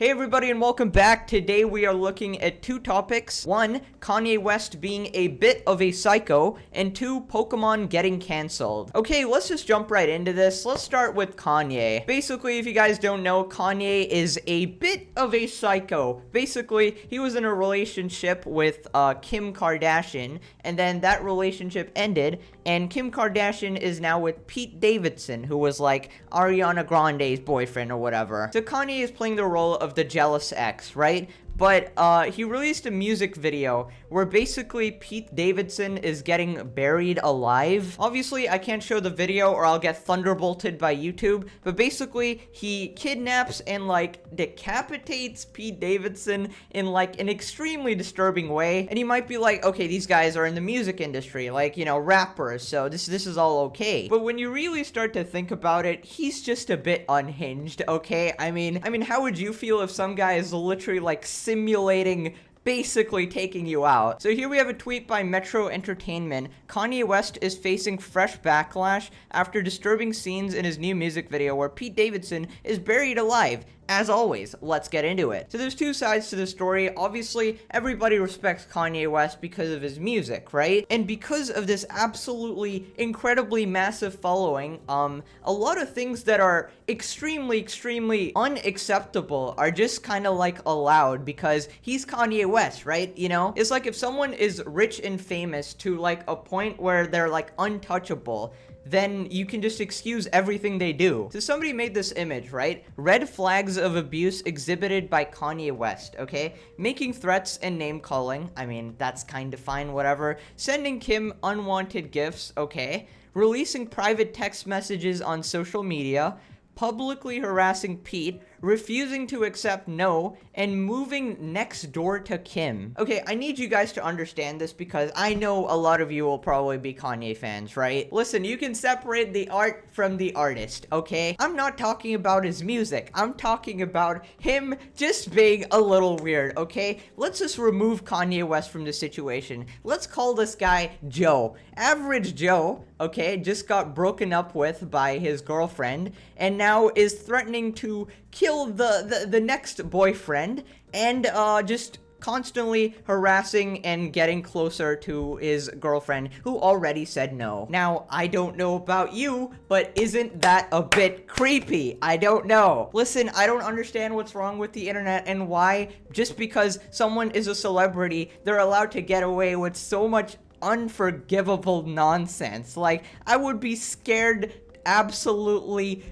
Hey everybody and welcome back. Today we are looking at two topics. One, Kanye West being a bit of a psycho, and two, Pokemon getting cancelled. Okay, let's just jump right into this. Let's start with Kanye. Basically, if you guys don't know, Kanye is a bit of a psycho. Basically, he was in a relationship with Kim Kardashian, and then that relationship ended, and Kim Kardashian is now with Pete Davidson, who was like Ariana Grande's boyfriend or whatever. So Kanye is playing the role of the jealous ex, right? But he released a music video where basically Pete Davidson is getting buried alive. Obviously, I can't show the video or I'll get thunderbolted by YouTube, but basically he kidnaps and like decapitates Pete Davidson in like an extremely disturbing way. And you might be like, okay, these guys are in the music industry, like, you know, rappers, so this is all okay. But when you really start to think about it, he's just a bit unhinged, okay? I mean, how would you feel if some guy is literally like simulating basically taking you out? So here we have a tweet by Metro Entertainment. Kanye West is facing fresh backlash after disturbing scenes in his new music video where Pete Davidson is buried alive. As always, let's get into it. So there's two sides to the story. Obviously, everybody respects Kanye West because of his music, right? And because of this absolutely incredibly massive following, a lot of things that are extremely unacceptable are just kind of like allowed because he's Kanye West, right? You know, it's like if someone is rich and famous to like a point where they're like untouchable, then you can just excuse everything they do. So somebody made this image, right? Red flags of abuse exhibited by Kanye West, okay? Making threats and name calling. I mean, that's kind of fine, whatever. Sending Kim unwanted gifts, okay? Releasing private text messages on social media. Publicly harassing Pete, refusing to accept no, and moving next door to Kim. Okay, I need you guys to understand this because I know a lot of you will probably be Kanye fans, right? Listen, you can separate the art from the artist, okay? I'm not talking about his music. I'm talking about him just being a little weird, okay? Let's just remove Kanye West from the situation. Let's call this guy Joe. Average Joe, okay, just got broken up with by his girlfriend and now is threatening to kill the next boyfriend and just constantly harassing and getting closer to his girlfriend who already said no. Now, I don't know about you, but isn't that a bit creepy? I don't know. Listen, I don't understand what's wrong with the internet and why just because someone is a celebrity, they're allowed to get away with so much unforgivable nonsense. Like, I would be scared, absolutely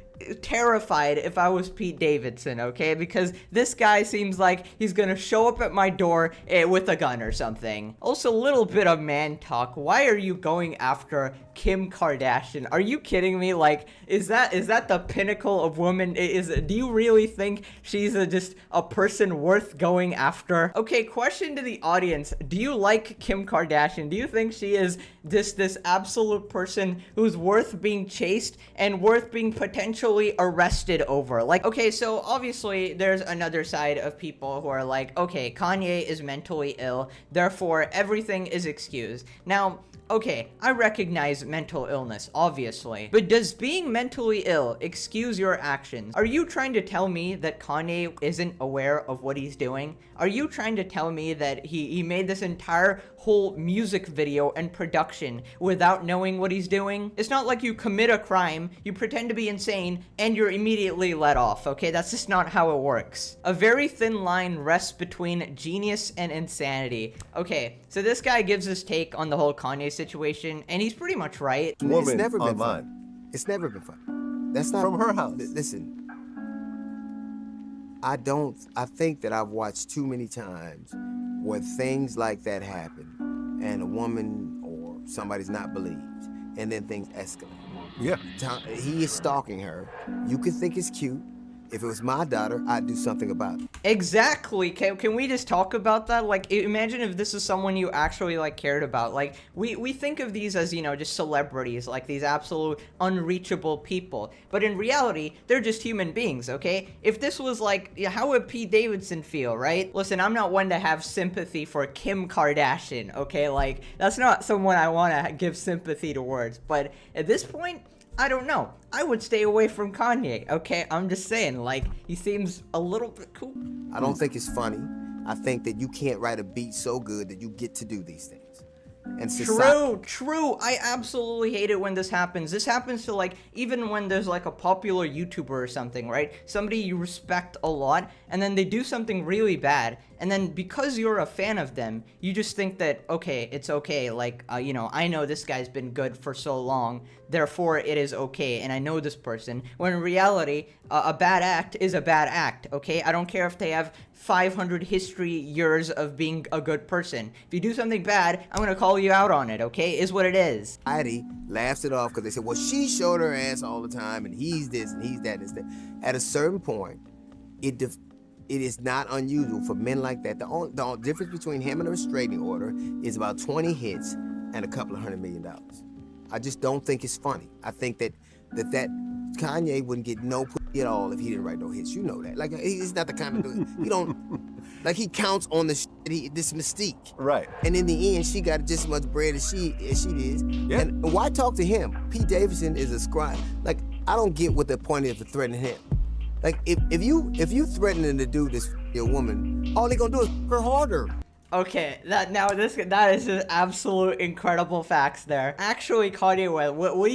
terrified if I was Pete Davidson, okay? Because this guy seems like he's gonna show up at my door with a gun or something. Also, a little bit of man talk. Why are you going after Kim Kardashian? Are you kidding me? Like, is that the pinnacle of woman? Do you really think she's just a person worth going after? Okay, question to the audience. Do you like Kim Kardashian? Do you think she is this absolute person who's worth being chased and worth being potentially arrested over? Like, okay, so obviously there's another side of people who are like, okay, Kanye is mentally ill, therefore everything is excused. Now, okay, I recognize mental illness, obviously, but does being mentally ill excuse your actions? Are you trying to tell me that Kanye isn't aware of what he's doing? Are you trying to tell me that he made this entire whole music video and production without knowing what he's doing? It's not like you commit a crime, you pretend to be insane, and you're immediately let off, okay? That's just not how it works. A very thin line rests between genius and insanity. Okay, so this guy gives his take on the whole Kanye situation, and he's pretty much right. It's never been fun. It's never been fun. That's not from her house. Listen, I think that I've watched too many times where things like that happen and a woman or somebody's not believed and then things escalate. Yeah. He is stalking her. You could think it's cute. If it was my daughter, I'd do something about it. Exactly. Can we just talk about that? Like, imagine if this is someone you actually, like, cared about. Like, we think of these as, you know, just celebrities, like these absolute unreachable people. But in reality, they're just human beings, okay? If this was, like, how would Pete Davidson feel, right? Listen, I'm not one to have sympathy for Kim Kardashian, okay? Like, that's not someone I want to give sympathy towards. But at this point, I don't know. I would stay away from Kanye, okay? I'm just saying, like, he seems a little bit cool. I don't think it's funny. I think that you can't write a beat so good that you get to do these things. And True. I absolutely hate it when this happens. This happens to, like, even when there's like a popular YouTuber or something, right? Somebody you respect a lot, and then they do something really bad, and then because you're a fan of them, you just think that, okay, it's okay, like, you know, I know this guy's been good for so long, therefore it is okay, and I know this person, when in reality, a bad act is a bad act, okay? I don't care if they have 500 history years of being a good person. If you do something bad, I'm gonna call you out on it, okay? Is what it is. society laughs it off because they say, well, she showed her ass all the time, and he's this, and he's that, and that. At a certain point, it is not unusual for men like that. The difference between him and a restraining order is about 20 hits and a couple of $100 million. I just don't think it's funny. I think that Kanye wouldn't get no pussy at all if he didn't write no hits. You know that. Like, he's not the kind of dude. He don't, like, he counts on this mystique. Right. And in the end, she got just as much bread as she is. Yeah. And why talk to him? Pete Davidson is a scribe. Like, I don't get what the point is for threatening him. Like, if you threatening to do this for your woman, all they gonna do is her harder. Okay, that is just absolute incredible facts there. Actually, Kanye West, what do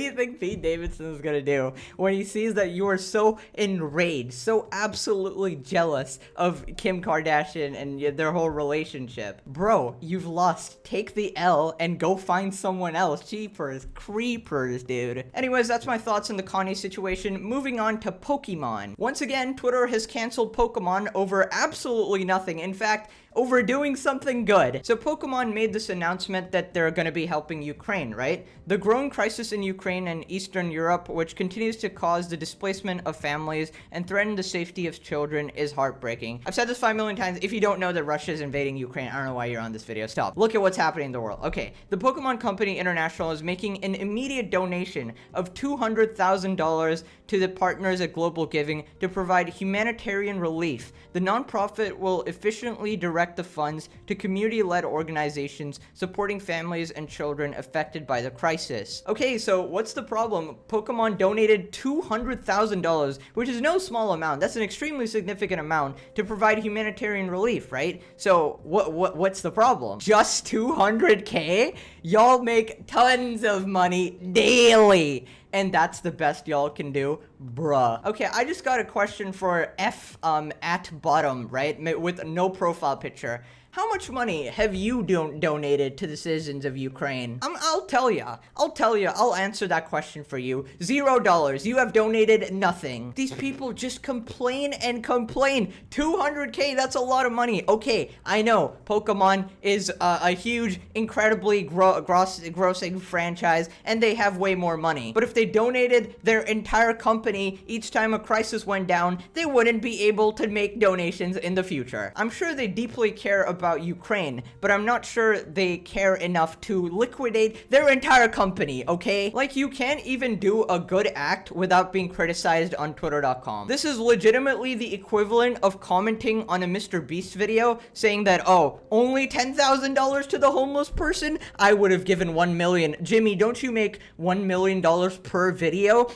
you think Pete Davidson is gonna do when he sees that you are so enraged, so absolutely jealous of Kim Kardashian and their whole relationship? Bro, you've lost. Take the L and go find someone else. Jeepers creepers, dude. Anyways, that's my thoughts on the Kanye situation. Moving on to Pokemon. Once again, Twitter has canceled Pokemon over absolutely nothing. In fact, over doing something good. So Pokemon made this announcement that they're going to be helping Ukraine, right? The growing crisis in Ukraine and Eastern Europe, which continues to cause the displacement of families and threaten the safety of children, is heartbreaking. I've said this 5 million times. If you don't know that Russia is invading Ukraine, I don't know why you're on this video. Stop. Look at what's happening in the world. Okay, the Pokemon Company International is making an immediate donation of $200,000 to the partners at Global Giving to provide humanitarian relief. The nonprofit will efficiently direct the funds to community-led organizations supporting families and children affected by the crisis. Okay, so what's the problem? Pokemon donated $200,000, which is no small amount. That's an extremely significant amount to provide humanitarian relief, right? So what's the problem? Just 200K? Y'all make tons of money daily. And that's the best y'all can do, bruh. Okay, I just got a question for F at bottom, right? With no profile picture. How much money have you donated to the citizens of Ukraine? I'll tell ya. I'll answer that question for you. $0. You have donated nothing. These people just complain and complain. 200K, that's a lot of money. Okay, I know Pokemon is a huge, incredibly grossing franchise, and they have way more money. But if they donated their entire company each time a crisis went down, they wouldn't be able to make donations in the future. I'm sure they deeply care about Ukraine, but I'm not sure they care enough to liquidate their entire company, okay? Like, you can't even do a good act without being criticized on Twitter.com. This is legitimately the equivalent of commenting on a Mr. Beast video saying that, oh, only $10,000 to the homeless person? I would have given 1 million. Jimmy, don't you make $1 million per video?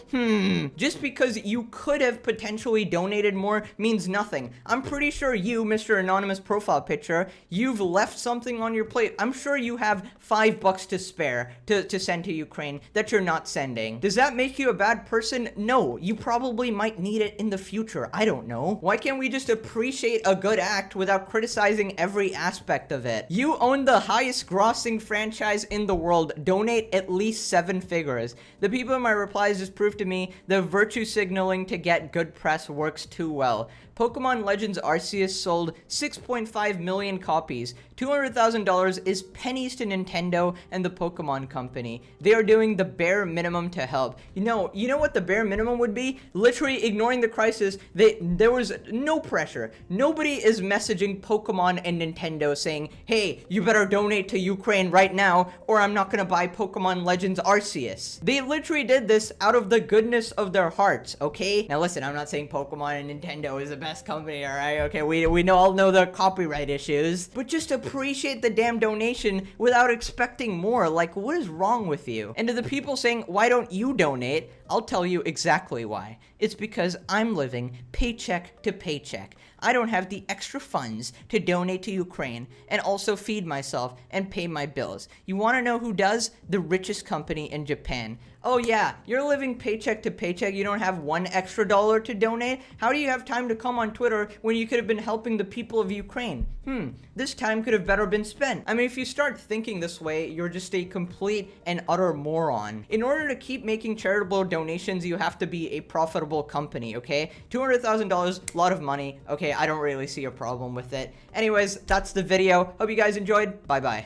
Just because you could have potentially donated more means nothing. I'm pretty sure you, Mr. Anonymous Profile Picture, you've left something on your plate. I'm sure you have $5 to spare to send to Ukraine that you're not sending. Does that make you a bad person? No, you probably might need it in the future. I don't know. Why can't we just appreciate a good act without criticizing every aspect of it? You own the highest grossing franchise in the world. Donate at least 7 figures. The people in my replies just proved to me that virtue signaling to get good press works too well. Pokemon Legends Arceus sold 6.5 million copies. $200,000 is pennies to Nintendo and the Pokemon Company. They are doing the bare minimum to help. You know what the bare minimum would be? Literally ignoring the crisis. There was no pressure. Nobody is messaging Pokemon and Nintendo saying, hey, you better donate to Ukraine right now or I'm not gonna buy Pokemon Legends Arceus. They literally did this out of the goodness of their hearts, okay? Now listen, I'm not saying Pokemon and Nintendo is the best best company, all right? Okay, we all know the copyright issues, but just appreciate the damn donation without expecting more. Like, what is wrong with you? And to the people saying, why don't you donate? I'll tell you exactly why. It's because I'm living paycheck to paycheck. I don't have the extra funds to donate to Ukraine and also feed myself and pay my bills. You want to know who does? The richest company in Japan. Oh yeah, you're living paycheck to paycheck. You don't have one extra dollar to donate? How do you have time to come on Twitter when you could have been helping the people of Ukraine? This time could have better been spent. I mean, if you start thinking this way, you're just a complete and utter moron. In order to keep making charitable donations, you have to be a profitable company, okay? $200,000, a lot of money. Okay, I don't really see a problem with it. Anyways, that's the video. Hope you guys enjoyed. Bye-bye.